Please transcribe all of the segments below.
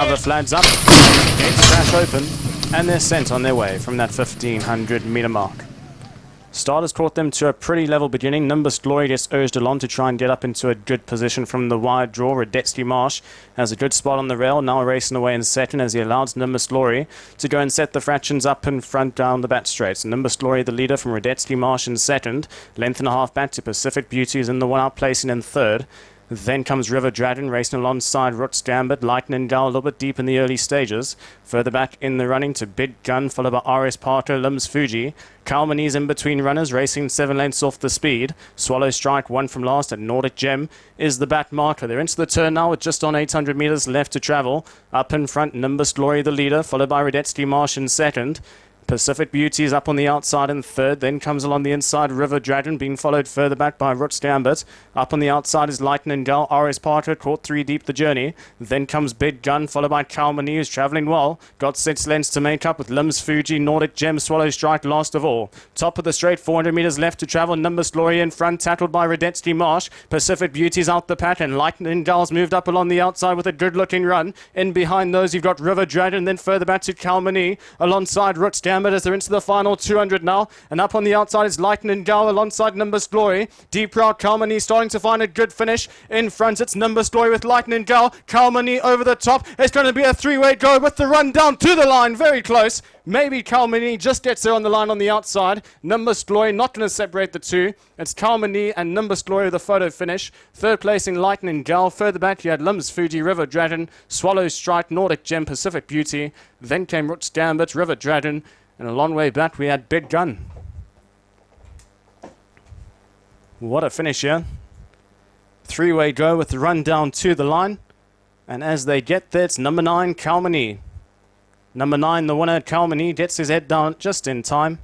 Cover flags up, gates crash open, and they're sent on their way from that 1500 meter mark. Starters caught them to a pretty level beginning. Nimbus Glory just urged along to try and get up into a good position from the wide draw. Radetzky Marsh has a good spot on the rail, now racing away in second as he allows Nimbus Glory to go and set the fractions up in front down the back straight. Nimbus Glory, the leader, from Radetzky Marsh in second. Length and a half back to Pacific Beauty, is in the one out placing in third. Then comes River Dragon racing alongside Roots Gambit, Lightning Gal a little bit deep in the early stages. Further back in the running to Big Gun, followed by RS Parker, Limbs Fuji. Kalmani's in between runners, racing 7 lengths off the speed. Swallow Strike, one from last, and Nordic Gem is the back marker. They're into the turn now with just on 800 meters left to travel. Up in front, Nimbus Glory, the leader, followed by Radetzky Marsh in second. Pacific Beauty is up on the outside in third. Then comes along the inside River Dragon, being followed further back by Roots Gambit. Up on the outside is Lightning Gal. RS Parker caught 3 deep the journey. Then comes Big Gun, followed by Kalmani, who's travelling well. Got 6 lengths to make up with Limbs Fuji, Nordic Gem, Swallow Strike last of all. Top of the straight, 400 metres left to travel. Nimbus Glory in front, tackled by Radetzky Marsh. Pacific Beauty's out the pattern. Lightning Gal's moved up along the outside with a good-looking run. In behind those, you've got River Dragon, then further back to Kalmani, alongside Roots Gambit as they're into the final 200 now. And up on the outside is Lightning Gal alongside Nimbus Glory. Deep route, Kalmani starting to find a good finish. In front, it's Nimbus Glory with Lightning Gal. Kalmani over the top. It's going to be a 3-way go with the run down to the line. Very close. Maybe Kalmani just gets there on the line on the outside. Nimbus Glory not going to separate the two. It's Kalmani and Nimbus Glory with the photo finish. Third place in Lightning Gal. Further back you had Limbs Fuji, River Dragon, Swallow Strike, Nordic Gem, Pacific Beauty. Then came Roots Gambit, River Dragon. And a long way back we had Big Gun. What a finish here. 3-way go with the run down to the line. And as they get there, it's number 9, Kalmani. Number 9, the winner, Kalmani, gets his head down just in time.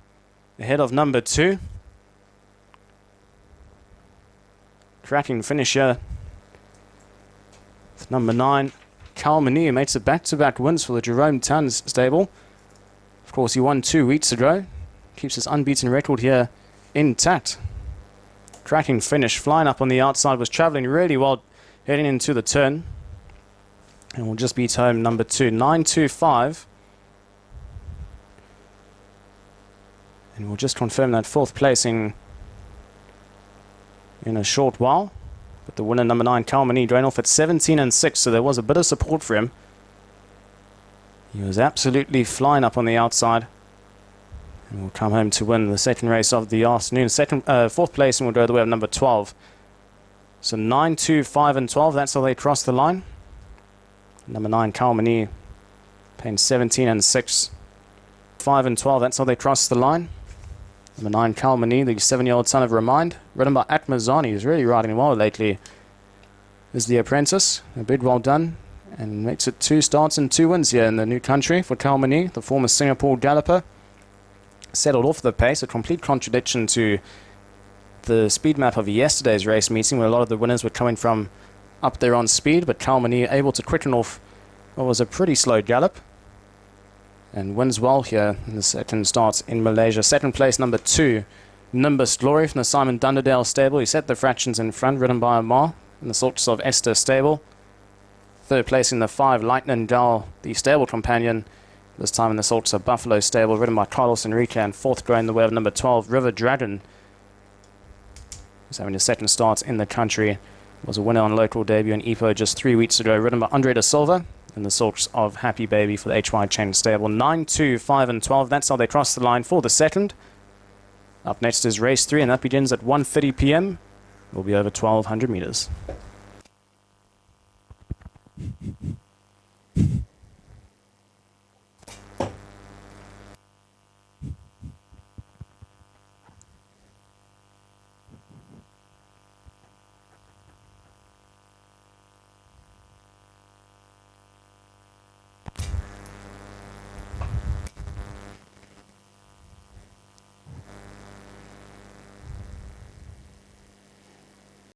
Ahead of number 2. Cracking finisher. With number 9, Kalmani, who makes it back-to-back wins for the Jerome Tans stable. Of course, he won 2 weeks ago. Keeps his unbeaten record here intact. Cracking finish. Flying up on the outside. Was travelling really well heading into the turn. And we'll just beat home number 2. 9.25. And we'll just confirm that 4th placing in a short while. But the winner, number 9, Kalmani, going off at 17-6. So there was a bit of support for him. He was absolutely flying up on the outside. And we'll come home to win the second race of the afternoon. 4th place, and we'll go the way of number 12. So 9, 2, 5, and 12. That's how they cross the line. Number 9, Kalmani, paying 17-6. 5 and 12. That's how they cross the line. Number 9, Kalmani, the 7-year-old son of Remind, ridden by Atmazani, who's really riding well lately. Is the apprentice. A big well done. And makes it 2 starts and 2 wins here in the new country for Kalmani, the former Singapore galloper. Settled off the pace, a complete contradiction to the speed map of yesterday's race meeting, where a lot of the winners were coming from up there on speed, but Kalmani able to quicken off what was a pretty slow gallop. And wins well here in the second start in Malaysia. Second place, number 2, Nimbus Glory from the Simon Dunderdale stable. He set the fractions in front, ridden by Amar in the sorts of Esther stable. Third place in the 5, Lightning Gal, the stable companion, this time in the sorts of Buffalo stable, ridden by Carlos Enrique. And 4th going the way of number 12, River Dragon. He's having his second start in the country. Was a winner on local debut in Ipoh just 3 weeks ago, ridden by Andre da Silva in the sorts of Happy Baby for the HY Chain stable. 9, 2, 5, and 12. That's how they cross the line for the second. Up next is race 3, and that begins at 1:30 p.m. Will be over 1,200 meters.